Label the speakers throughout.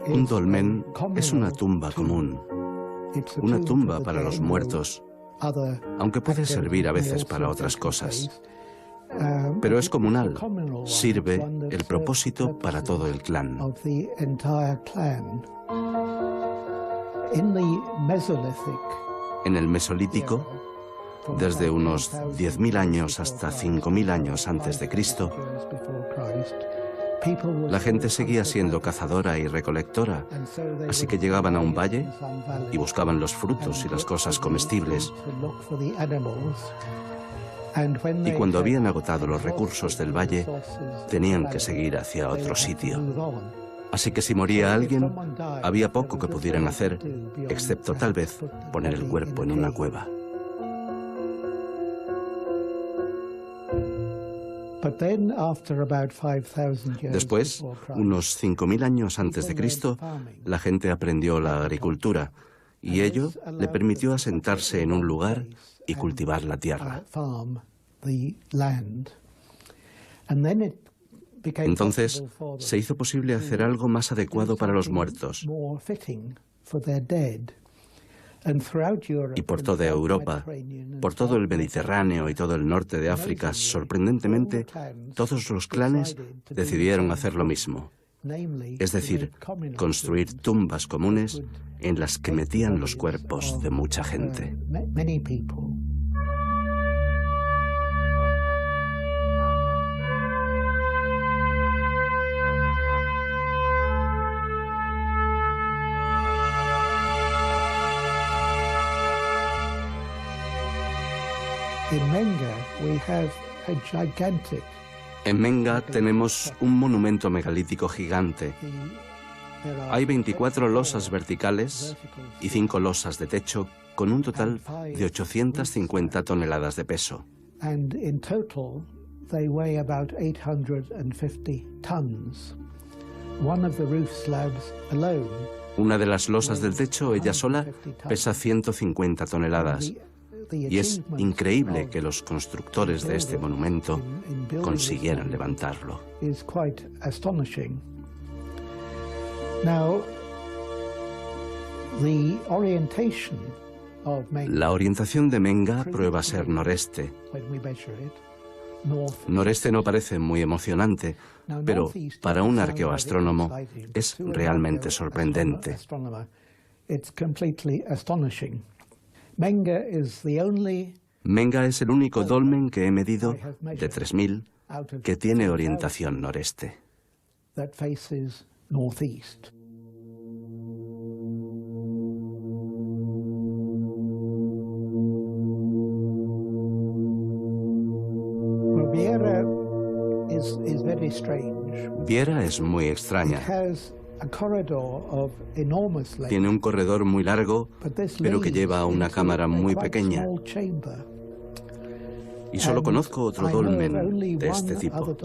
Speaker 1: Un dolmen es una tumba común, una tumba para los muertos, aunque puede servir a veces para otras cosas. Pero es comunal, sirve el propósito para todo el clan. En el Mesolítico, desde unos 10.000 años hasta 5.000 años antes de Cristo, la gente seguía siendo cazadora y recolectora, así que llegaban a un valle y buscaban los frutos y las cosas comestibles. Y cuando habían agotado los recursos del valle, tenían que seguir hacia otro sitio. Así que si moría alguien, había poco que pudieran hacer, excepto tal vez poner el cuerpo en una cueva. Después, unos 5.000 años antes de Cristo, la gente aprendió la agricultura y ello le permitió asentarse en un lugar y cultivar la tierra. Entonces, se hizo posible hacer algo más adecuado para los muertos. Y por toda Europa, por todo el Mediterráneo y todo el norte de África, sorprendentemente, todos los clanes decidieron hacer lo mismo. Es decir, construir tumbas comunes en las que metían los cuerpos de mucha gente. En Menga tenemos un monumento megalítico gigante. Hay 24 losas verticales y 5 losas de techo con un total de 850 toneladas de peso. Una de las losas del techo, ella sola, pesa 150 toneladas. Y es increíble que los constructores de este monumento consiguieran levantarlo. La orientación de Menga prueba ser noreste. Noreste no parece muy emocionante, pero para un arqueoastrónomo es realmente sorprendente. Menga es el único dolmen que he medido de 3.000 que tiene orientación noreste. Viera es muy extraña. Tiene un corredor muy largo, pero que lleva a una cámara muy pequeña. Y solo conozco otro dolmen de este tipo.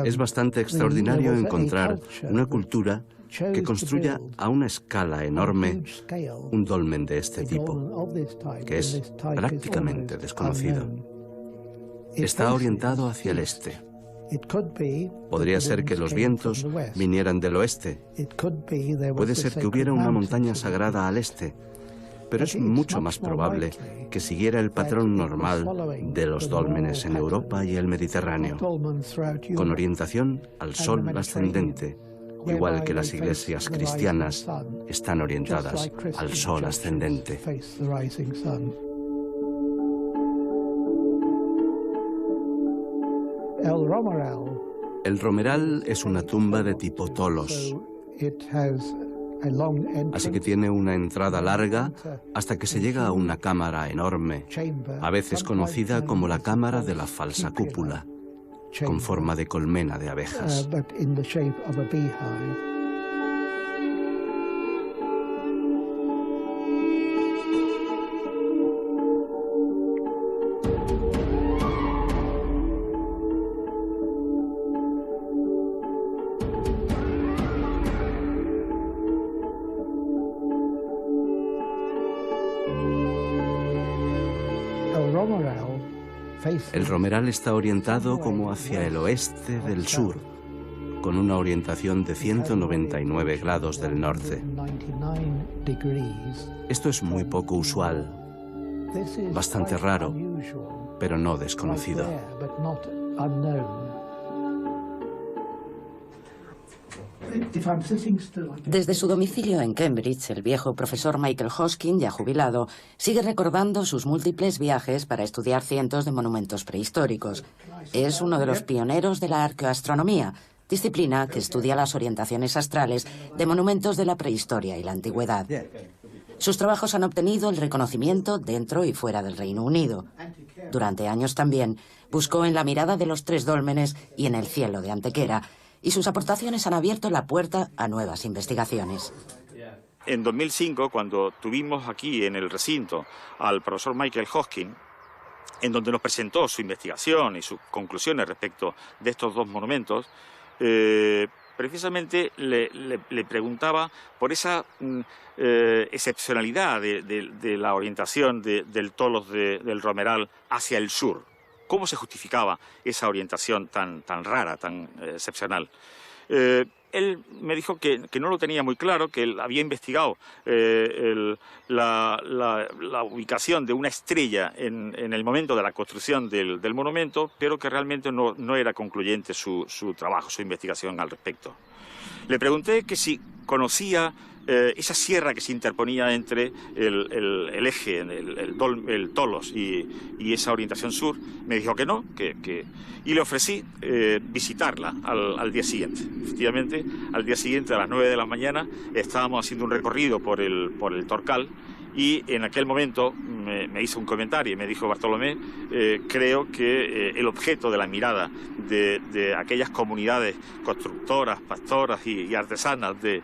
Speaker 1: Es bastante extraordinario encontrar una cultura que construya a una escala enorme un dolmen de este tipo, que es prácticamente desconocido. Está orientado hacia el este. Podría ser que los vientos vinieran del oeste. Puede ser que hubiera una montaña sagrada al este. Pero es mucho más probable que siguiera el patrón normal de los dólmenes en Europa y el Mediterráneo, con orientación al sol ascendente, igual que las iglesias cristianas están orientadas al sol ascendente. El romeral es una tumba de tipo tolos. Así que tiene una entrada larga hasta que se llega a una cámara enorme, a veces conocida como la cámara de la falsa cúpula, con forma de colmena de abejas. El romeral está orientado como hacia el oeste del sur, con una orientación de 199 grados del norte. Esto es muy poco usual, bastante raro, pero no desconocido.
Speaker 2: Desde su domicilio en Cambridge, el viejo profesor Michael Hosking, ya jubilado, sigue recordando sus múltiples viajes para estudiar cientos de monumentos prehistóricos. Es uno de los pioneros de la arqueoastronomía, disciplina que estudia las orientaciones astrales de monumentos de la prehistoria y la antigüedad. Sus trabajos han obtenido el reconocimiento dentro y fuera del Reino Unido. Durante años también buscó en la mirada de los tres dólmenes y en el cielo de Antequera, y sus aportaciones han abierto la puerta a nuevas investigaciones.
Speaker 3: En 2005, cuando tuvimos aquí en el recinto al profesor Michael Hosking, en donde nos presentó su investigación y sus conclusiones respecto de estos dos monumentos, precisamente le preguntaba por esa excepcionalidad de la orientación del Tolos del Romeral hacia el sur. ¿Cómo se justificaba esa orientación tan rara, tan excepcional? Él me dijo que no lo tenía muy claro, que él había investigado la ubicación de una estrella en el momento de la construcción del monumento, pero que realmente no era concluyente su trabajo, su investigación al respecto. Le pregunté que si conocía esa sierra que se interponía entre el eje, el Tolos y esa orientación sur. Me dijo que no, y le ofrecí visitarla al día siguiente. Efectivamente, al día siguiente, a las 9 de la mañana, estábamos haciendo un recorrido por el Torcal, y en aquel momento me hizo un comentario y me dijo: Bartolomé, creo que el objeto de la mirada de aquellas comunidades constructoras, pastoras y artesanas de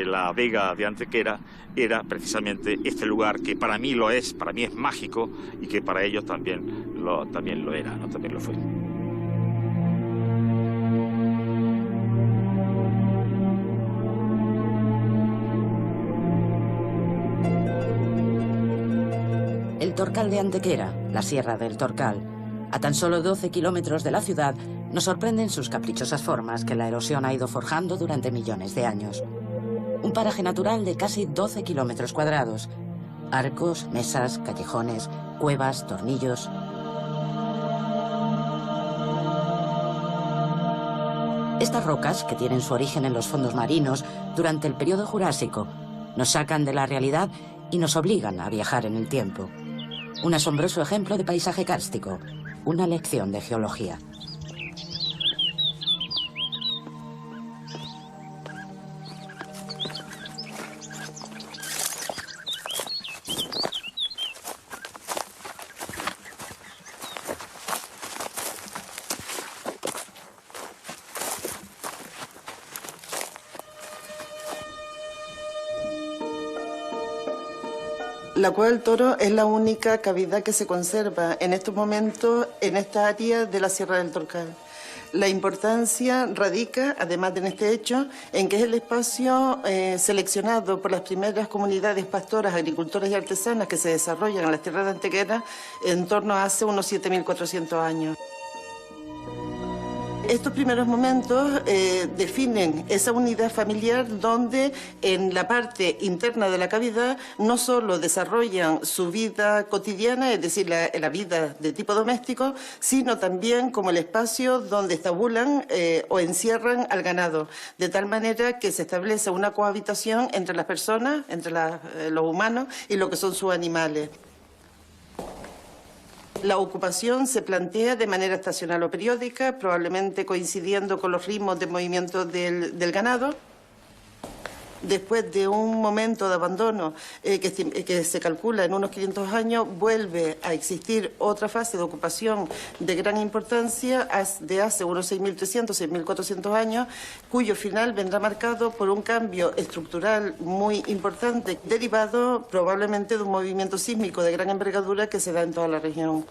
Speaker 3: la Vega de Antequera era precisamente este lugar, que para mí lo es, para mí es mágico, y que para ellos también lo era, ¿no? También lo fue.
Speaker 2: El Torcal de Antequera, la Sierra del Torcal, a tan solo 12 kilómetros de la ciudad, nos sorprenden sus caprichosas formas que la erosión ha ido forjando durante millones de años. Un paraje natural de casi 12 kilómetros cuadrados. Arcos, mesas, callejones, cuevas, tornillos. Estas rocas, que tienen su origen en los fondos marinos durante el periodo Jurásico, nos sacan de la realidad y nos obligan a viajar en el tiempo. Un asombroso ejemplo de paisaje kárstico, una lección de geología.
Speaker 4: La Cueva del Toro es la única cavidad que se conserva en estos momentos en esta área de la Sierra del Torcal. La importancia radica, además de en este hecho, en que es el espacio seleccionado por las primeras comunidades pastoras, agricultoras y artesanas que se desarrollan en las tierras de Antequera en torno a hace unos 7.400 años. Estos primeros momentos definen esa unidad familiar donde en la parte interna de la cavidad no solo desarrollan su vida cotidiana, es decir, la vida de tipo doméstico, sino también como el espacio donde estabulan o encierran al ganado, de tal manera que se establece una cohabitación entre las personas, entre los humanos y lo que son sus animales. La ocupación se plantea de manera estacional o periódica, probablemente coincidiendo con los ritmos de movimiento del ganado. después de un momento de abandono que se calcula en unos 500 años, vuelve a existir otra fase de ocupación de gran importancia de hace unos 6.300, 6.400 años, cuyo final vendrá marcado por un cambio estructural muy importante, derivado probablemente de un movimiento sísmico de gran envergadura que se da en toda la región.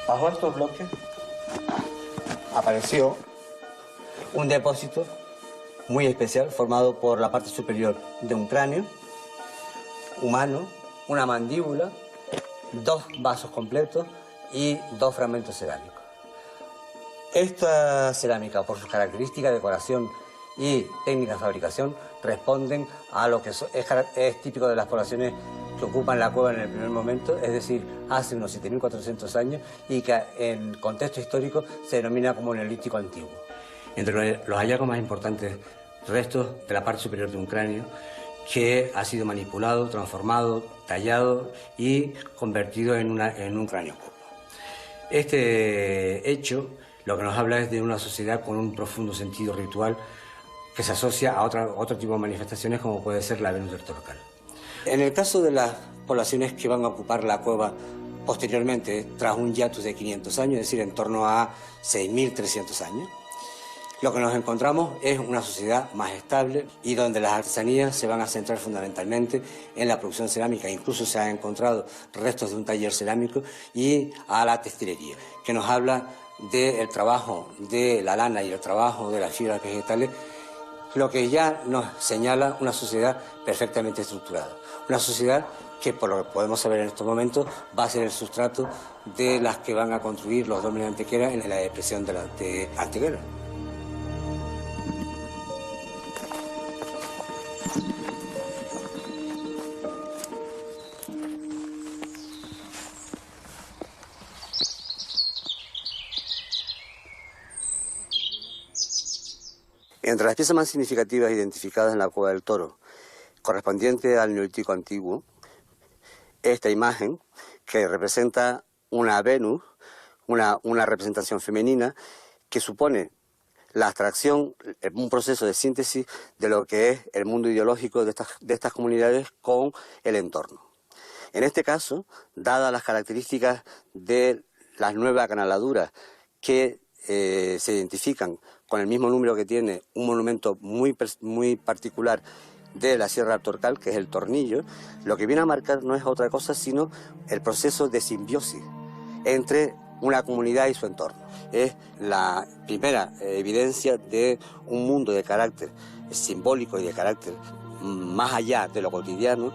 Speaker 5: Bajo estos bloques apareció un depósito muy especial formado por la parte superior de un cráneo humano, una mandíbula, 2 vasos completos y 2 fragmentos cerámicos. Esta cerámica, por sus características de decoración y técnica de fabricación, responden a lo que es típico de las poblaciones que ocupan la cueva en el primer momento, es decir, hace unos 7.400 años, y que en contexto histórico se denomina como Neolítico Antiguo. Entre los hallazgos más importantes, restos de la parte superior de un cráneo que ha sido manipulado, transformado, tallado y convertido en un cráneo curvo. Este hecho lo que nos habla es de una sociedad con un profundo sentido ritual que se asocia a otro tipo de manifestaciones, como puede ser la Venus del Torcal. En el caso de las poblaciones que van a ocupar la cueva posteriormente, tras un hiatus de 500 años, es decir, en torno a 6.300 años, lo que nos encontramos es una sociedad más estable y donde las artesanías se van a centrar fundamentalmente en la producción cerámica. Incluso se han encontrado restos de un taller cerámico y a la textilería, que nos habla del trabajo de la lana y el trabajo de las fibras vegetales, lo que ya nos señala una sociedad perfectamente estructurada. Una sociedad que, por lo que podemos saber en estos momentos, va a ser el sustrato de las que van a construir los dólmenes de Antequera en la depresión de Antequera. Entre las piezas más significativas identificadas en la Cueva del Toro, correspondiente al Neolítico Antiguo, esta imagen que representa una Venus, una representación femenina que supone la abstracción, un proceso de síntesis de lo que es el mundo ideológico de estas comunidades con el entorno. En este caso, dadas las características de las nuevas canaladuras que se identifican con el mismo número que tiene un monumento muy particular de la Sierra del Torcal, que es el Tornillo, lo que viene a marcar no es otra cosa sino el proceso de simbiosis entre una comunidad y su entorno. Es la primera evidencia de un mundo de carácter simbólico y de carácter más allá de lo cotidiano,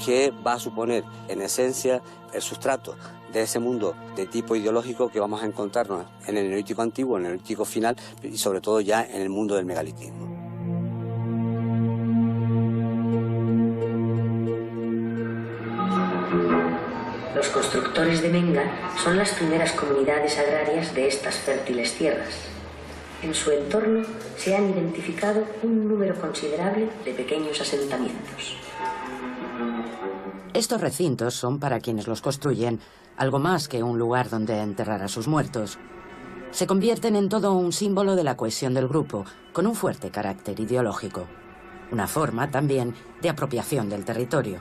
Speaker 5: que va a suponer en esencia el sustrato de ese mundo de tipo ideológico que vamos a encontrarnos en el Neolítico Antiguo, en el Neolítico Final y sobre todo ya en el mundo del megalitismo.
Speaker 6: Los constructores de Menga son las primeras comunidades agrarias de estas fértiles tierras. En su entorno se han identificado un número considerable de pequeños asentamientos.
Speaker 2: Estos recintos son, para quienes los construyen, algo más que un lugar donde enterrar a sus muertos. Se convierten en todo un símbolo de la cohesión del grupo, con un fuerte carácter ideológico. Una forma, también, de apropiación del territorio.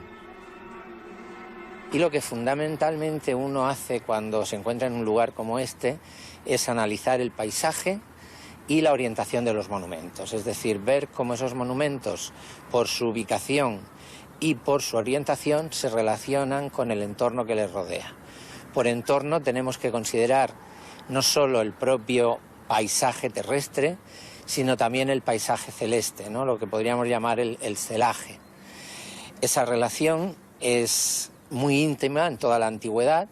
Speaker 7: Y lo que fundamentalmente uno hace cuando se encuentra en un lugar como este es analizar el paisaje y la orientación de los monumentos. Es decir, ver cómo esos monumentos, por su ubicación y por su orientación, se relacionan con el entorno que les rodea. Por entorno tenemos que considerar no solo el propio paisaje terrestre, sino también el paisaje celeste, ¿no? Lo que podríamos llamar el celaje. Esa relación es muy íntima en toda la antigüedad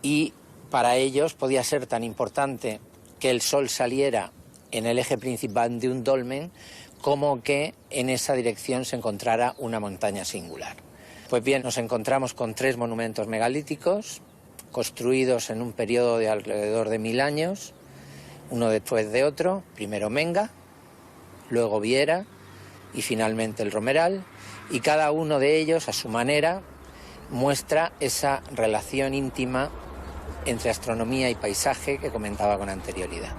Speaker 7: y para ellos podía ser tan importante que el sol saliera en el eje principal de un dolmen como que en esa dirección se encontrara una montaña singular. Pues bien, nos encontramos con 3 monumentos megalíticos construidos en un periodo de alrededor de 1000 años, uno después de otro, primero Menga, luego Viera y finalmente el Romeral, y cada uno de ellos a su manera muestra esa relación íntima entre astronomía y paisaje que comentaba con anterioridad.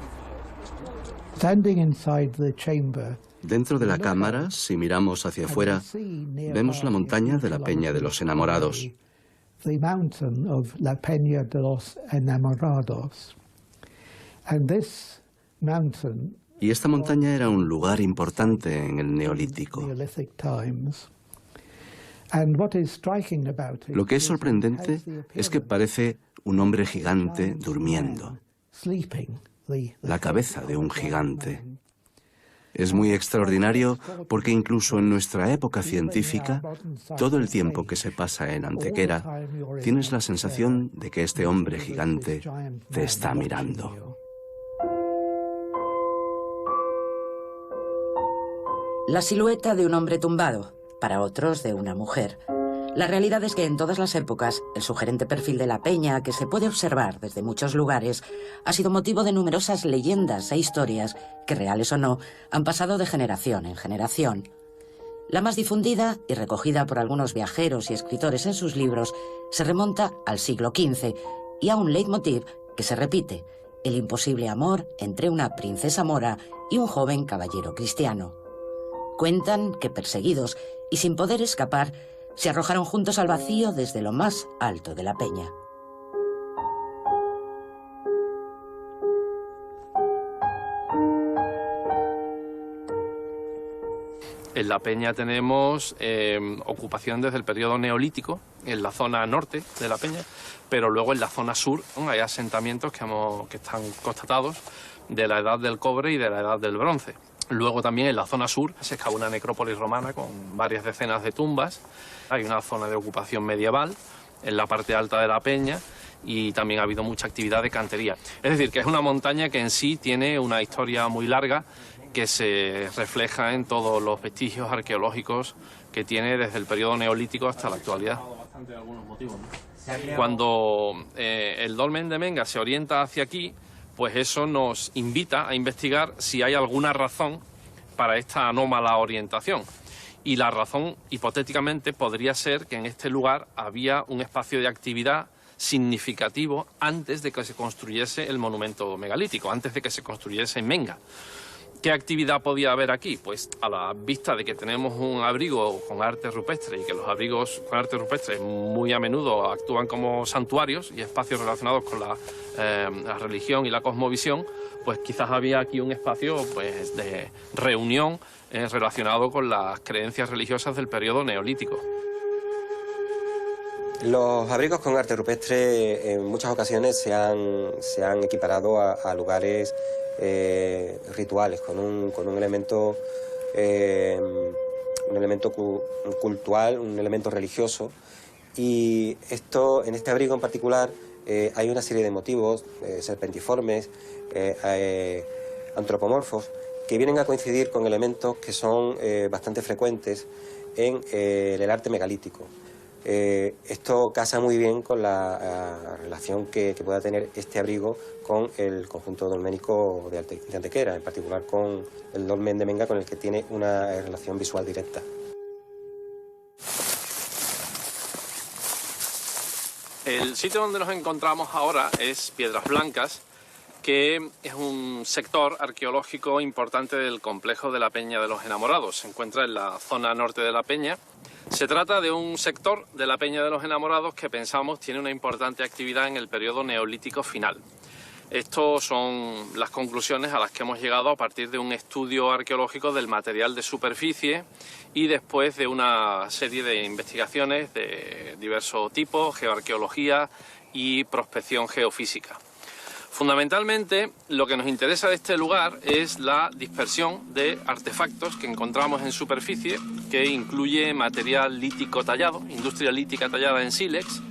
Speaker 1: Dentro de la cámara, si miramos hacia afuera, vemos la montaña de la Peña de los Enamorados. Y esta montaña era un lugar importante en el Neolítico. Lo que es sorprendente es que parece un hombre gigante durmiendo, la cabeza de un gigante. Es muy extraordinario porque incluso en nuestra época científica, todo el tiempo que se pasa en Antequera, tienes la sensación de que este hombre gigante te está mirando.
Speaker 2: La silueta de un hombre tumbado, para otros de una mujer. La realidad es que en todas las épocas, el sugerente perfil de la peña, que se puede observar desde muchos lugares, ha sido motivo de numerosas leyendas e historias que, reales o no, han pasado de generación en generación. La más difundida, y recogida por algunos viajeros y escritores en sus libros, se remonta al siglo XV y a un leitmotiv que se repite: el imposible amor entre una princesa mora y un joven caballero cristiano. Cuentan que, perseguidos y sin poder escapar, se arrojaron juntos al vacío desde lo más alto de la peña.
Speaker 8: En la peña tenemos ocupación desde el periodo neolítico, en la zona norte de la peña, pero luego en la zona sur hay asentamientos que están constatados de la edad del cobre y de la edad del bronce. Luego también en la zona sur se excavó una necrópolis romana con varias decenas de tumbas. Hay una zona de ocupación medieval en la parte alta de la peña y también ha habido mucha actividad de cantería. Es decir, que es una montaña que en sí tiene una historia muy larga que se refleja en todos los vestigios arqueológicos que tiene desde el periodo neolítico hasta la actualidad. Cuando el dolmen de Menga se orienta hacia aquí, pues eso nos invita a investigar si hay alguna razón para esta anómala orientación. Y la razón, hipotéticamente, podría ser que en este lugar había un espacio de actividad significativo antes de que se construyese el monumento megalítico, antes de que se construyese Menga. ¿Qué actividad podía haber aquí? Pues a la vista de que tenemos un abrigo con arte rupestre y que los abrigos con arte rupestre muy a menudo actúan como santuarios y espacios relacionados con la religión y la cosmovisión, pues quizás había aquí un espacio pues, de reunión relacionado con las creencias religiosas del periodo neolítico.
Speaker 9: Los abrigos con arte rupestre en muchas ocasiones se han equiparado a lugares rituales, con un elemento cultural, un elemento religioso. Y en este abrigo en particular hay una serie de motivos serpentiformes, antropomorfos, que vienen a coincidir con elementos que son bastante frecuentes en el arte megalítico. Esto casa muy bien con la relación que pueda tener este abrigo con el conjunto dolménico de Antequera, en particular con el dolmen de Menga, con el que tiene una relación visual directa.
Speaker 8: El sitio donde nos encontramos ahora es Piedras Blancas, que es un sector arqueológico importante del complejo de la Peña de los Enamorados. Se encuentra en la zona norte de la peña. Se trata de un sector de la Peña de los Enamorados que pensamos tiene una importante actividad en el periodo neolítico final. Estas son las conclusiones a las que hemos llegado a partir de un estudio arqueológico del material de superficie y después de una serie de investigaciones de diversos tipos, geoarqueología y prospección geofísica. Fundamentalmente, lo que nos interesa de este lugar es la dispersión de artefactos que encontramos en superficie, que incluye material lítico tallado, industria lítica tallada en sílex,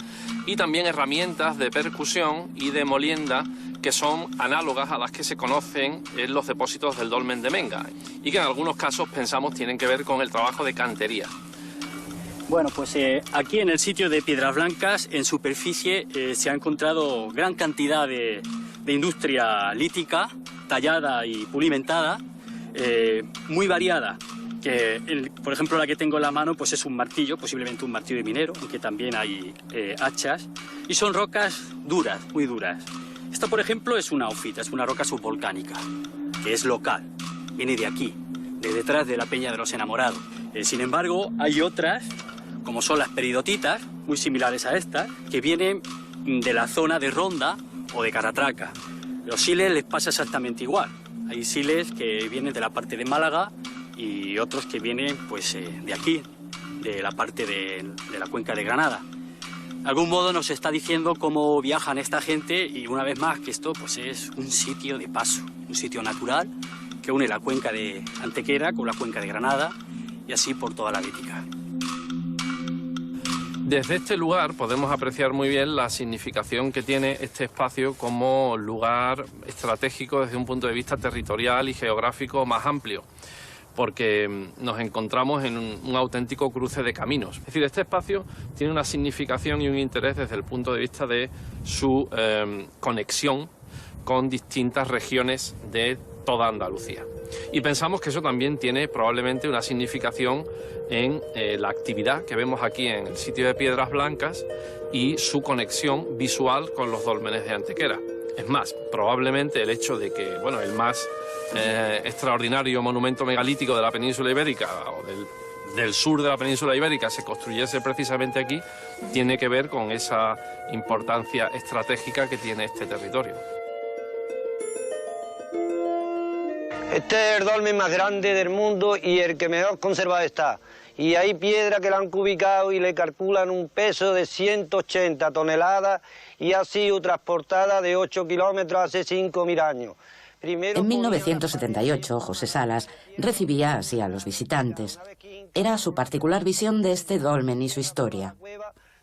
Speaker 8: y también herramientas de percusión y de molienda que son análogas a las que se conocen en los depósitos del dolmen de Menga y que en algunos casos pensamos tienen que ver con el trabajo de cantería.
Speaker 10: Bueno, pues aquí en el sitio de Piedras Blancas, en superficie, se ha encontrado gran cantidad de industria lítica, tallada y pulimentada, muy variada. Por ejemplo, la que tengo en la mano pues es un martillo, posiblemente un martillo de minero, aunque también hay hachas, y son rocas duras, muy duras. Esta, por ejemplo, es una ofita, es una roca subvolcánica, que es local, viene de aquí, de detrás de la Peña de los Enamorados. Sin embargo, hay otras, como son las peridotitas, muy similares a estas, que vienen de la zona de Ronda o de Caratraca. Los siles les pasa exactamente igual. Hay siles que vienen de la parte de Málaga y otros que vienen pues, de aquí, de la parte de la cuenca de Granada. De algún modo nos está diciendo cómo viajan esta gente y una vez más que esto pues, es un sitio de paso, un sitio natural que une la cuenca de Antequera con la cuenca de Granada y así por toda la Bética.
Speaker 8: Desde este lugar podemos apreciar muy bien la significación que tiene este espacio como lugar estratégico desde un punto de vista territorial y geográfico más amplio, porque nos encontramos en un auténtico cruce de caminos. Es decir, este espacio tiene una significación y un interés desde el punto de vista de su conexión con distintas regiones de toda Andalucía. Y pensamos que eso también tiene probablemente una significación en la actividad que vemos aquí en el sitio de Piedras Blancas y su conexión visual con los dólmenes de Antequera. Es más, probablemente el hecho de que, bueno, el más extraordinario monumento megalítico de la península ibérica o del sur de la península ibérica se construyese precisamente aquí, tiene que ver con esa importancia estratégica que tiene este territorio.
Speaker 11: Este es el dolmen más grande del mundo y el que mejor conservado está. Y hay piedra que la han cubicado y le calculan un peso de 180 toneladas y ha sido transportada de 8 kilómetros hace 5.000 años.
Speaker 2: En 1978, José Salas recibía así a los visitantes. Era su particular visión de este dolmen y su historia.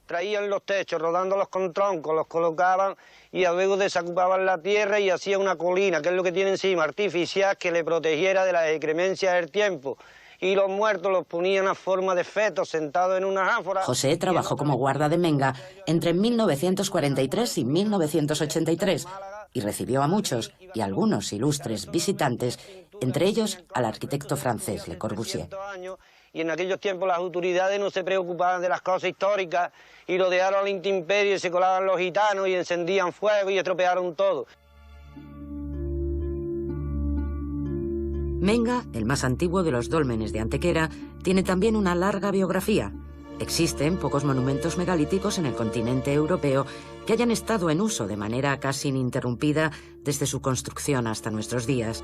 Speaker 11: Traían los techos, rodándolos con troncos, los colocaban y luego desocupaban la tierra y hacía una colina, que es lo que tiene encima, artificial, que le protegiera de las excremencias del tiempo. Y los muertos los ponían a forma de fetos sentados en una ánfora.
Speaker 2: José trabajó como guarda de Menga entre 1943 y 1983 y recibió a muchos y algunos ilustres visitantes, entre ellos al arquitecto francés Le Corbusier.
Speaker 11: Y en aquellos tiempos las autoridades no se preocupaban de las cosas históricas y lo dejaron al intemperie y se colaban los gitanos y encendían fuego y estropearon todo.
Speaker 2: Menga, el más antiguo de los dólmenes de Antequera, tiene también una larga biografía. Existen pocos monumentos megalíticos en el continente europeo que hayan estado en uso de manera casi ininterrumpida desde su construcción hasta nuestros días.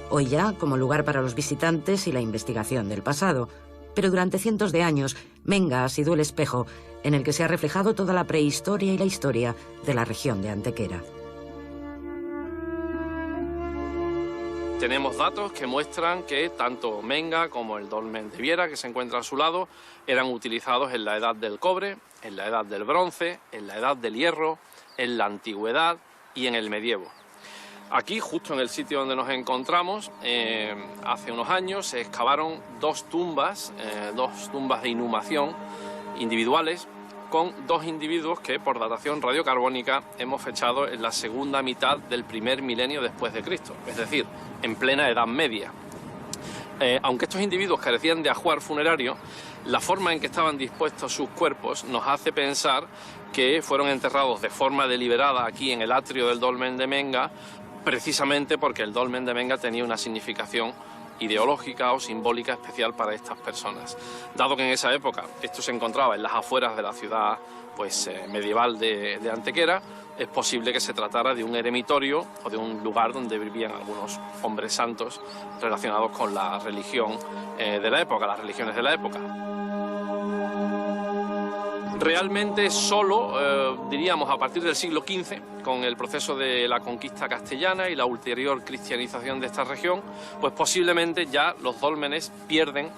Speaker 2: Hoy ya como lugar para los visitantes y la investigación del pasado. Pero durante cientos de años, Menga ha sido el espejo en el que se ha reflejado toda la prehistoria y la historia de la región de Antequera.
Speaker 8: Tenemos datos que muestran que tanto Menga como el dolmen de Viera, que se encuentra a su lado, eran utilizados en la edad del cobre, en la edad del bronce, en la edad del hierro, en la antigüedad y en el medievo. Aquí, justo en el sitio donde nos encontramos, hace unos años se excavaron dos tumbas de inhumación individuales con dos individuos que por datación radiocarbónica hemos fechado en la segunda mitad del primer milenio después de Cristo, es decir, en plena Edad Media. Aunque estos individuos carecían de ajuar funerario, la forma en que estaban dispuestos sus cuerpos nos hace pensar que fueron enterrados de forma deliberada aquí en el atrio del dolmen de Menga, precisamente porque el dolmen de Menga tenía una significación ideológica o simbólica especial para estas personas. Dado que en esa época esto se encontraba en las afueras de la ciudad medieval de Antequera, es posible que se tratara de un eremitorio o de un lugar donde vivían algunos hombres santos relacionados con la religión de la época, las religiones de la época. Realmente solo, diríamos, a partir del siglo XV, con el proceso de la conquista castellana y la ulterior cristianización de esta región, pues posiblemente ya los dólmenes pierden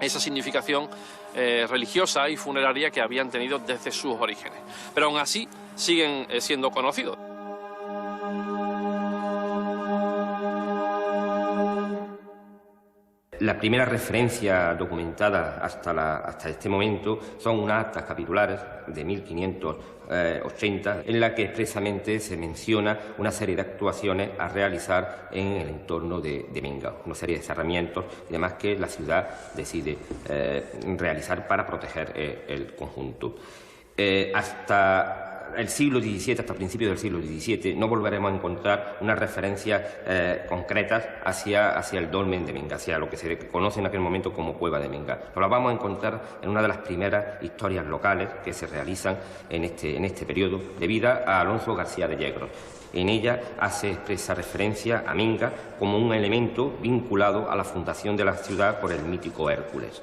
Speaker 8: esa significación religiosa y funeraria que habían tenido desde sus orígenes. Pero aún así siguen siendo conocidos.
Speaker 12: La primera referencia documentada hasta este momento son unas actas capitulares de 1580 en la que expresamente se menciona una serie de actuaciones a realizar en el entorno de Menga, una serie de cerramientos y demás que la ciudad decide realizar para proteger el conjunto. Hasta el siglo XVII, hasta principios del siglo XVII, no volveremos a encontrar unas referencias concretas hacia el dolmen de Menga, hacia lo que se conoce en aquel momento como Cueva de Menga. Pero las vamos a encontrar en una de las primeras historias locales que se realizan en este periodo, debida a Alonso García de Yegros. En ella hace expresa referencia a Menga como un elemento vinculado a la fundación de la ciudad por el mítico Hércules.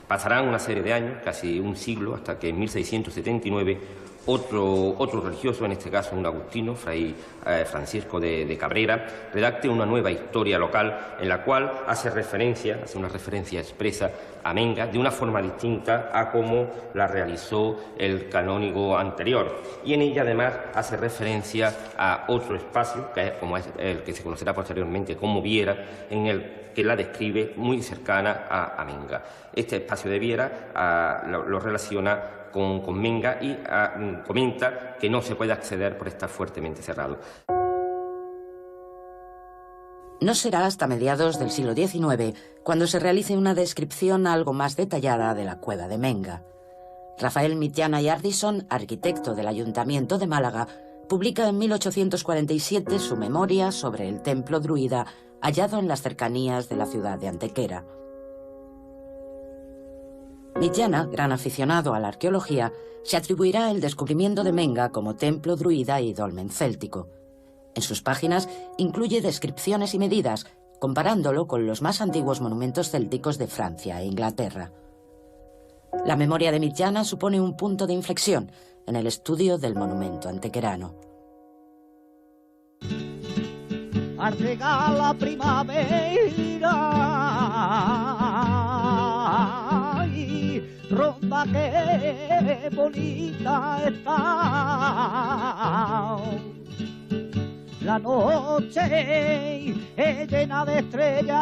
Speaker 12: Pasarán una serie de años, casi un siglo, hasta que en 1679 otro religioso, en este caso un agustino, Fray Francisco de Cabrera, redacte una nueva historia local en la cual hace una referencia expresa a Menga de una forma distinta a como la realizó el canónigo anterior. Y en ella además hace referencia a otro espacio, como es el que se conocerá posteriormente como Viera, en el que la describe muy cercana a Menga. Este espacio de Viera lo relaciona con Menga y comenta que no se puede acceder por estar fuertemente cerrado.
Speaker 2: No será hasta mediados del siglo XIX cuando se realice una descripción algo más detallada de la cueva de Menga. Rafael Mitjana y Ardison, arquitecto del Ayuntamiento de Málaga, publica en 1847 su memoria sobre el templo druida hallado en las cercanías de la ciudad de Antequera. Mitjana, gran aficionado a la arqueología, se atribuirá el descubrimiento de Menga como templo druida y dolmen céltico. En sus páginas incluye descripciones y medidas, comparándolo con los más antiguos monumentos célticos de Francia e Inglaterra. La memoria de Mitjana supone un punto de inflexión en el estudio del monumento antequerano.
Speaker 13: Al llegar la primavera, ronda que bonita está. La noche es llena de estrellas,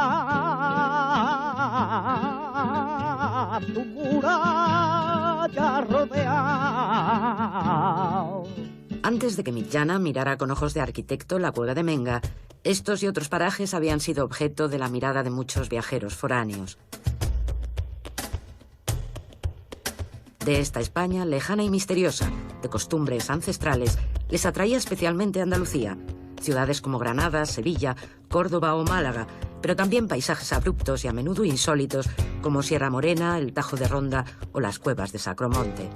Speaker 13: tu muralla rodea.
Speaker 2: Antes de que Mitjana mirara con ojos de arquitecto la cueva de Menga, estos y otros parajes habían sido objeto de la mirada de muchos viajeros foráneos. De esta España lejana y misteriosa, de costumbres ancestrales, les atraía especialmente Andalucía, ciudades como Granada, Sevilla, Córdoba o Málaga, pero también paisajes abruptos y a menudo insólitos como Sierra Morena, el Tajo de Ronda o las cuevas de Sacromonte.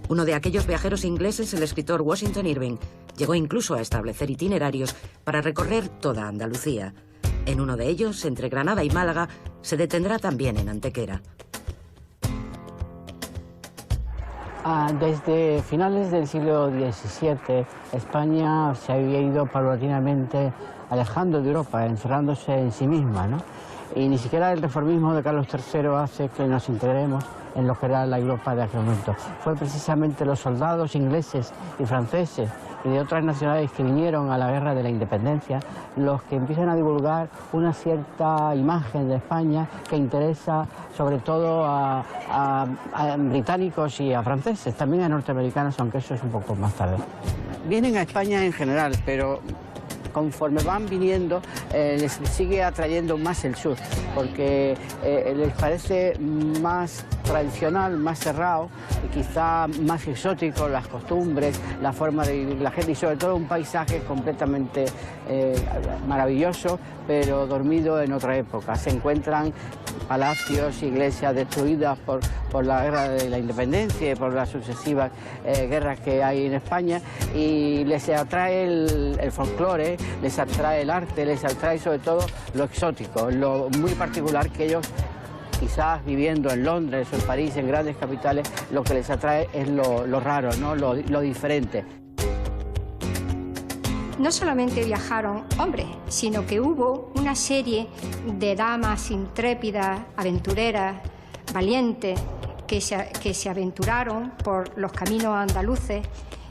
Speaker 2: Uno de aquellos viajeros ingleses, el escritor Washington Irving, llegó incluso a establecer itinerarios para recorrer toda Andalucía. En uno de ellos, entre Granada y Málaga, se detendrá también en Antequera.
Speaker 14: Desde finales del siglo XVII, España se había ido paulatinamente alejando de Europa, encerrándose en sí misma, ¿no? Y ni siquiera el reformismo de Carlos III hace que nos integremos en lo que era la Europa de aquel momento. Fue precisamente los soldados ingleses y franceses y de otras nacionalidades que vinieron a la guerra de la independencia los que empiezan a divulgar una cierta imagen de España que interesa sobre todo a británicos y a franceses, también a norteamericanos, aunque eso es un poco más tarde. Vienen a España en general, pero conforme van viniendo les sigue atrayendo más el sur, porque les parece más tradicional, más cerrado y quizá más exótico las costumbres, la forma de vivir la gente y sobre todo un paisaje completamente maravilloso, pero dormido en otra época. Se encuentran palacios, iglesias destruidas por la guerra de la independencia y por las sucesivas guerras que hay en España, y les atrae el folclore, les atrae el arte, les atrae sobre todo lo exótico, lo muy particular que ellos, quizás viviendo en Londres o en París, en grandes capitales, lo que les atrae es lo raro, ¿no? Lo diferente.
Speaker 15: No solamente viajaron hombres, sino que hubo una serie de damas intrépidas, aventureras, valientes, que se aventuraron por los caminos andaluces,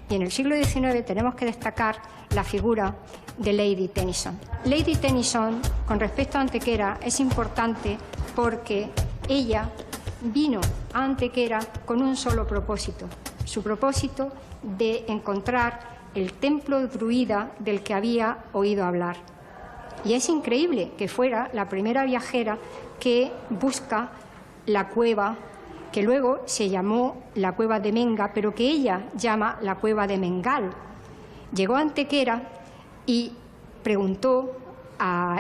Speaker 15: y en el siglo XIX tenemos que destacar la figura de Lady Tennyson. Lady Tennyson, con respecto a Antequera, es importante porque ella vino a Antequera con un solo propósito, su propósito de encontrar el templo druida del que había oído hablar. Y es increíble que fuera la primera viajera que busca la cueva que luego se llamó la Cueva de Menga, pero que ella llama la Cueva de Mengal. Llegó a Antequera y preguntó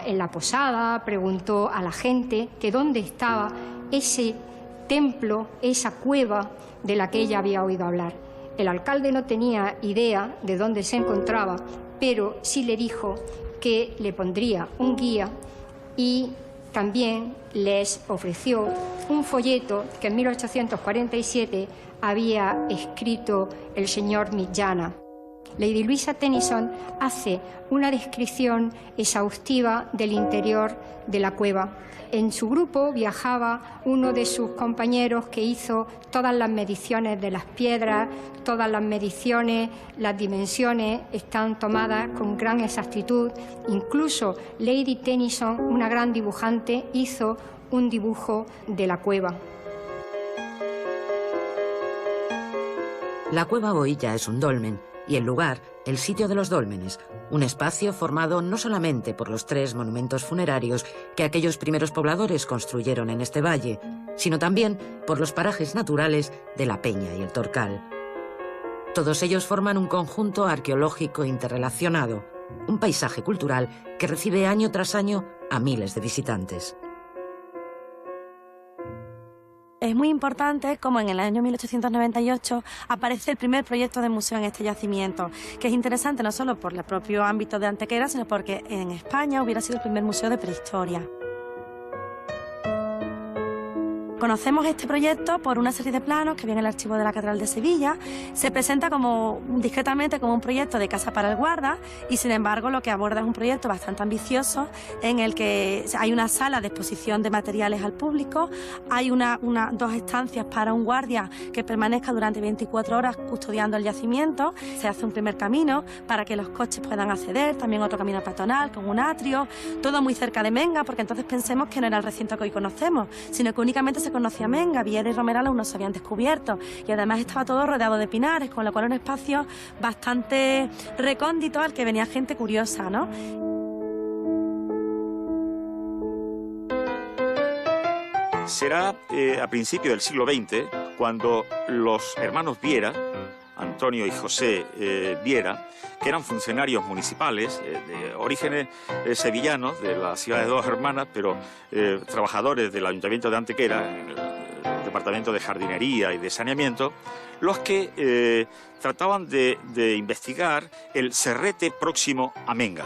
Speaker 15: en la posada, preguntó a la gente que dónde estaba ese templo, esa cueva de la que ella había oído hablar. El alcalde no tenía idea de dónde se encontraba, pero sí le dijo que le pondría un guía y también les ofreció un folleto que en 1847 había escrito el señor Millana. Lady Luisa Tennyson hace una descripción exhaustiva del interior de la cueva. En su grupo viajaba uno de sus compañeros que hizo todas las mediciones de las piedras, todas las mediciones, las dimensiones están tomadas con gran exactitud. Incluso Lady Tennyson, una gran dibujante, hizo un dibujo de la cueva.
Speaker 2: La cueva Boilla es un dolmen y el lugar, el sitio de los dólmenes, un espacio formado no solamente por los 3 monumentos funerarios que aquellos primeros pobladores construyeron en este valle, sino también por los parajes naturales de la Peña y el Torcal. Todos ellos forman un conjunto arqueológico interrelacionado, un paisaje cultural que recibe año tras año a miles de visitantes.
Speaker 16: Es muy importante como en el año 1898 aparece el primer proyecto de museo en este yacimiento, que es interesante no solo por el propio ámbito de Antequera, sino porque en España hubiera sido el primer museo de prehistoria. Conocemos este proyecto por una serie de planos que viene en el archivo de la Catedral de Sevilla. Se presenta discretamente como un proyecto de casa para el guarda y, sin embargo, lo que aborda es un proyecto bastante ambicioso en el que hay una sala de exposición de materiales al público, hay dos estancias para un guardia que permanezca durante 24 horas custodiando el yacimiento. Se hace un primer camino para que los coches puedan acceder, también otro camino peatonal con un atrio, todo muy cerca de Menga, porque entonces pensemos que no era el recinto que hoy conocemos, sino que únicamente se conocía Menga, Viera y Romeral aún no se habían descubierto y además estaba todo rodeado de pinares, con lo cual era un espacio bastante recóndito al que venía gente curiosa, ¿no?
Speaker 3: Será a principios del siglo XX cuando los hermanos Viera, Antonio y José Viera, que eran funcionarios municipales de orígenes sevillanos, de la ciudad de Dos Hermanas, pero trabajadores del Ayuntamiento de Antequera, en el Departamento de Jardinería y de Saneamiento, los que trataban de investigar el cerrete próximo a Menga.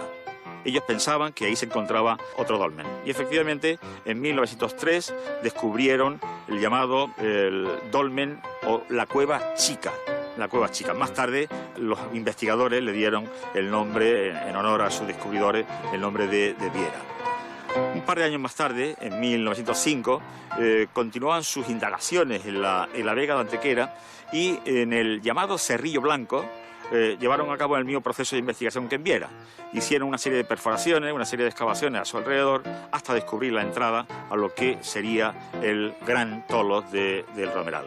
Speaker 3: Ellos pensaban que ahí se encontraba otro dolmen. Y efectivamente, en 1903 descubrieron el llamado el dolmen o la Cueva Chica. La Cueva Chica. Más tarde, los investigadores le dieron el nombre, en honor a sus descubridores, el nombre de Viera. Un par de años más tarde, en 1905, continuaban sus indagaciones en la Vega de Antequera y en el llamado Cerrillo Blanco llevaron a cabo el mismo proceso de investigación que en Viera. Hicieron una serie de perforaciones, una serie de excavaciones a su alrededor, hasta descubrir la entrada a lo que sería el gran tolos del Romeral.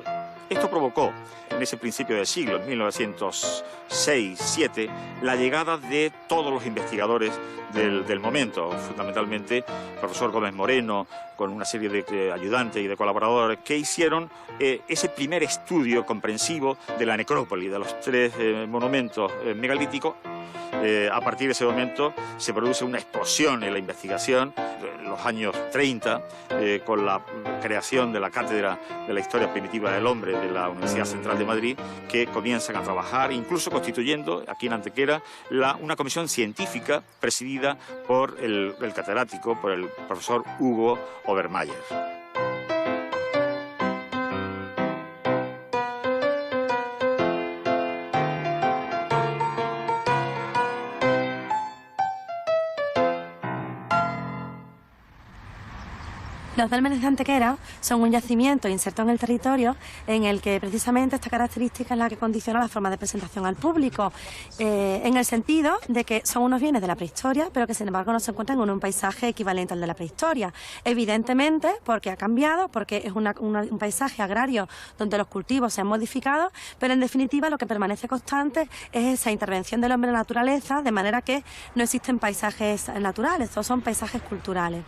Speaker 3: Esto provocó, en ese principio del siglo, en 1906-07, la llegada de todos los investigadores del momento, fundamentalmente el profesor Gómez Moreno, con una serie de ayudantes y de colaboradores, que hicieron ese primer estudio comprensivo de la necrópolis, de los 3 monumentos megalíticos. A partir de ese momento se produce una explosión en la investigación, en los años 30, con la creación de la Cátedra de la Historia Primitiva del Hombre de la Universidad Central de Madrid, que comienzan a trabajar, incluso constituyendo aquí en Antequera una comisión científica presidida por el catedrático, por el profesor Hugo Obermayer.
Speaker 16: Los dólmenes de Antequera son un yacimiento inserto en el territorio en el que precisamente esta característica es la que condiciona la forma de presentación al público, en el sentido de que son unos bienes de la prehistoria, pero que sin embargo no se encuentran en un paisaje equivalente al de la prehistoria. Evidentemente porque ha cambiado, porque es un paisaje agrario donde los cultivos se han modificado, pero en definitiva lo que permanece constante es esa intervención del hombre en la naturaleza, de manera que no existen paisajes naturales, todos son paisajes culturales.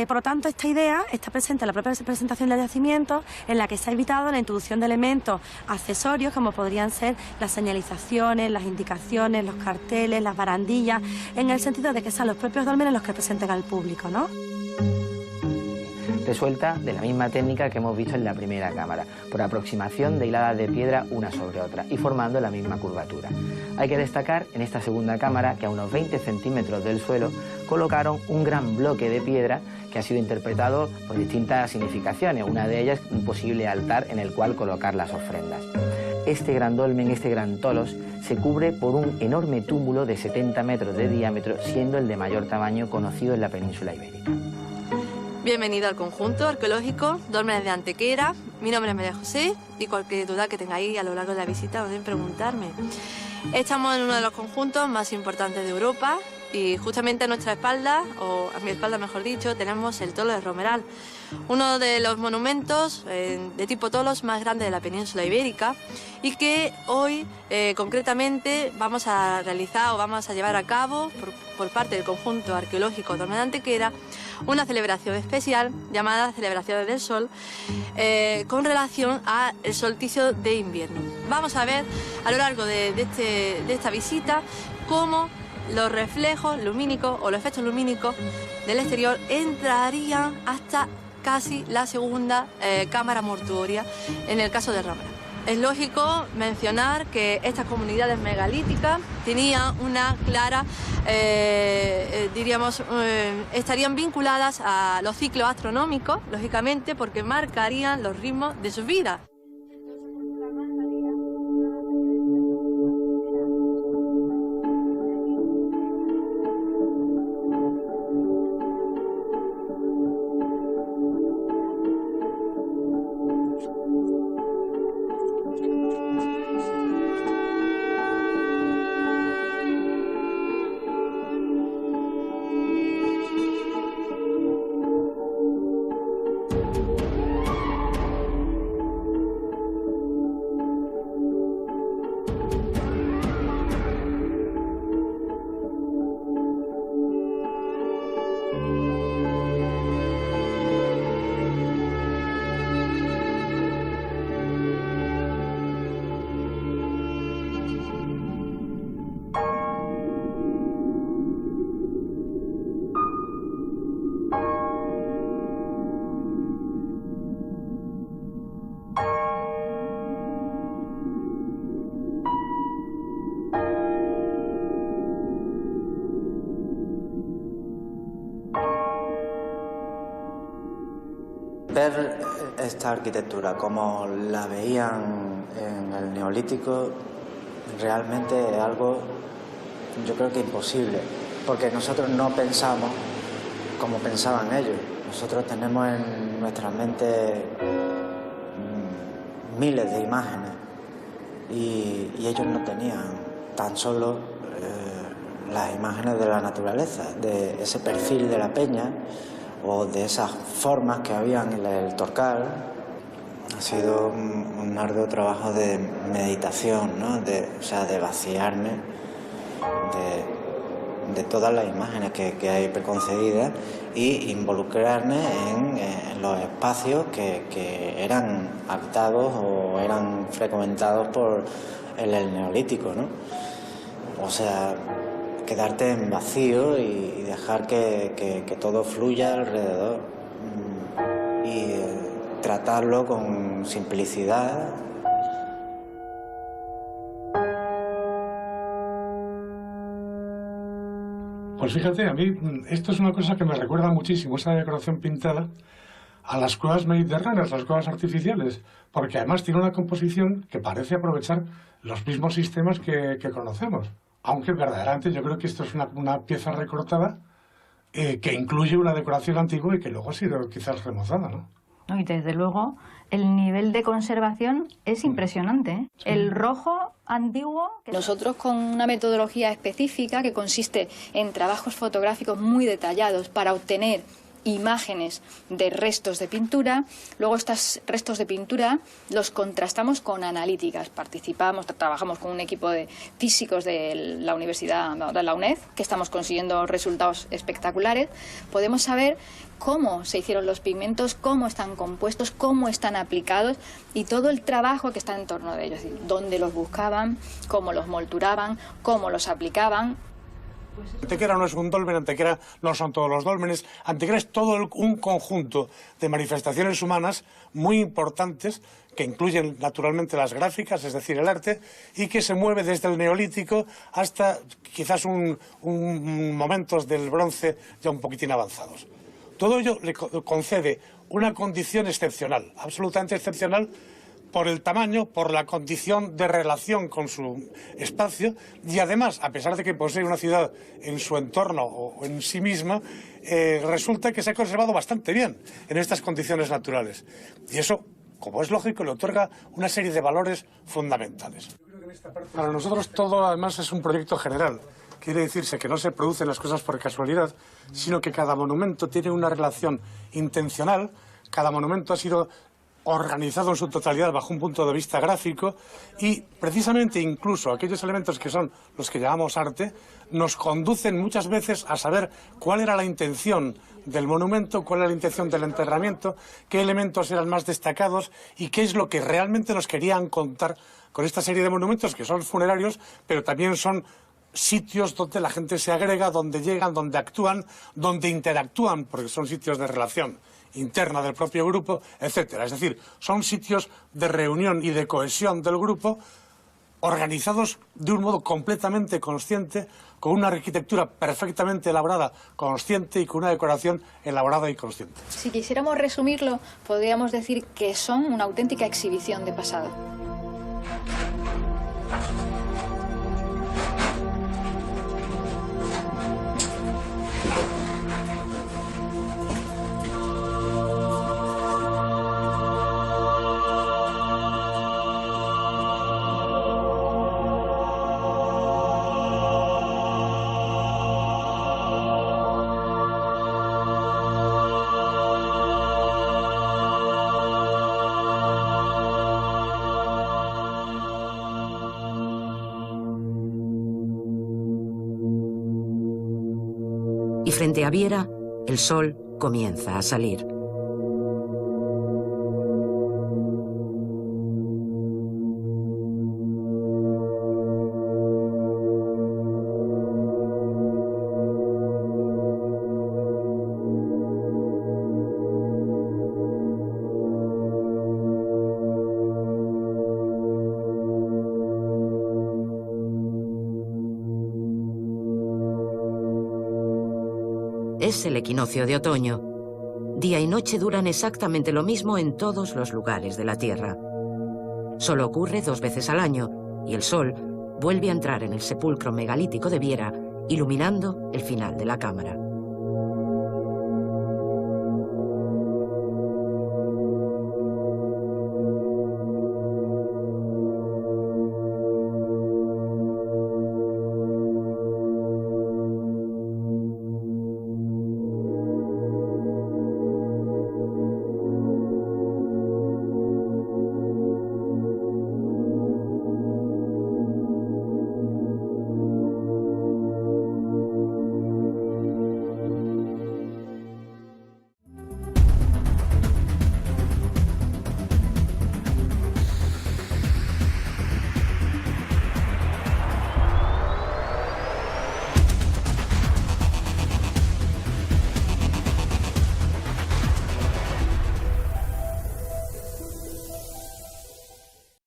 Speaker 16: Por lo tanto, esta idea está presente en la propia presentación del yacimiento, en la que se ha evitado la introducción de elementos accesorios como podrían ser las señalizaciones, las indicaciones, los carteles, las barandillas, en el sentido de que sean los propios dólmenes los que presenten al público, ¿no?
Speaker 7: Resuelta de la misma técnica que hemos visto en la primera cámara, por aproximación de hiladas de piedra una sobre otra y formando la misma curvatura. Hay que destacar en esta segunda cámara que a unos 20 centímetros del suelo colocaron un gran bloque de piedra que ha sido interpretado por distintas significaciones, una de ellas un posible altar en el cual colocar las ofrendas. Este gran dolmen, este gran tolos, se cubre por un enorme túmulo de 70 metros de diámetro, siendo el de mayor tamaño conocido en la península ibérica.
Speaker 17: Bienvenido al conjunto arqueológico Dólmenes de Antequera. Mi nombre es María José y cualquier duda que tengáis a lo largo de la visita podéis preguntarme. Estamos en uno de los conjuntos más importantes de Europa y justamente a nuestra espalda, o a mi espalda mejor dicho, tenemos el Tolo de Romeral, uno de los monumentos de tipo tolos más grandes de la península ibérica y que hoy concretamente vamos a realizar o vamos a llevar a cabo por parte del conjunto arqueológico Dólmenes de Antequera una celebración especial llamada Celebraciones del Sol con relación al solsticio de invierno. Vamos a ver a lo largo de esta visita cómo los reflejos lumínicos o los efectos lumínicos del exterior entrarían hasta casi la segunda cámara mortuoria en el caso de Romeral. Es lógico mencionar que estas comunidades megalíticas tenían una clara, estarían vinculadas a los ciclos astronómicos, lógicamente, porque marcarían los ritmos de sus vidas.
Speaker 18: Ver esta arquitectura como la veían en el Neolítico realmente es algo, yo creo que imposible, porque nosotros no pensamos como pensaban ellos. Nosotros tenemos en nuestra mente miles de imágenes y ellos no tenían tan solo las imágenes de la naturaleza, de ese perfil de la peña o de esas formas que habían en el Torcal. Ha sido un arduo trabajo de meditación, ¿no? de vaciarme de todas las imágenes que hay preconcebidas y involucrarme en los espacios que eran habitados o eran frecuentados por el Neolítico, ¿no? O sea, quedarte en vacío y dejar que todo fluya alrededor y tratarlo con simplicidad.
Speaker 19: Pues fíjate, a mí esto es una cosa que me recuerda muchísimo, esa decoración pintada, a las cuevas mediterráneas, las cuevas artificiales, porque además tiene una composición que parece aprovechar los mismos sistemas que conocemos. Aunque verdaderamente yo creo que esto es una pieza recortada que incluye una decoración antigua y que luego ha sido quizás remozada, ¿no?
Speaker 20: Y desde luego el nivel de conservación es impresionante, ¿eh? Sí. El rojo antiguo.
Speaker 21: Nosotros con una metodología específica que consiste en trabajos fotográficos muy detallados para obtener
Speaker 20: imágenes de restos de pintura. Luego estos restos de pintura los contrastamos con analíticas. Trabajamos con un equipo de físicos de la Universidad de la UNED, que estamos consiguiendo resultados espectaculares. Podemos saber cómo se hicieron los pigmentos, cómo están compuestos, cómo están aplicados y todo el trabajo que está en torno de ellos, es decir, dónde los buscaban, cómo los molturaban, cómo los aplicaban.
Speaker 19: Antequera no es un dolmen, Antequera no son todos los dólmenes, Antequera es todo un conjunto de manifestaciones humanas muy importantes que incluyen naturalmente las gráficas, es decir, el arte, y que se mueve desde el Neolítico hasta quizás momentos del bronce ya un poquitín avanzados. Todo ello le concede una condición excepcional, absolutamente excepcional, por el tamaño, por la condición de relación con su espacio y además, a pesar de que posee una ciudad en su entorno o en sí misma, resulta que se ha conservado bastante bien en estas condiciones naturales. Y eso, como es lógico, le otorga una serie de valores fundamentales. Para nosotros todo además es un proyecto general. Quiere decirse que no se producen las cosas por casualidad, sino que cada monumento tiene una relación intencional, cada monumento ha sido organizado en su totalidad bajo un punto de vista gráfico y precisamente incluso aquellos elementos que son los que llamamos arte nos conducen muchas veces a saber cuál era la intención del monumento, cuál era la intención del enterramiento, qué elementos eran más destacados y qué es lo que realmente nos querían contar con esta serie de monumentos que son funerarios, pero también son sitios donde la gente se agrega, donde llegan, donde actúan, donde interactúan, porque son sitios de relación interna del propio grupo, etcétera. Es decir, son sitios de reunión y de cohesión del grupo organizados de un modo completamente consciente, con una arquitectura perfectamente elaborada, consciente y con una decoración elaborada y consciente.
Speaker 20: Si quisiéramos resumirlo, podríamos decir que son una auténtica exhibición de pasado.
Speaker 2: Y frente a Viera, el sol comienza a salir. Es el equinoccio de otoño. Día y noche duran exactamente lo mismo en todos los lugares de la Tierra. Solo ocurre 2 veces al año y el sol vuelve a entrar en el sepulcro megalítico de Viera, iluminando el final de la cámara.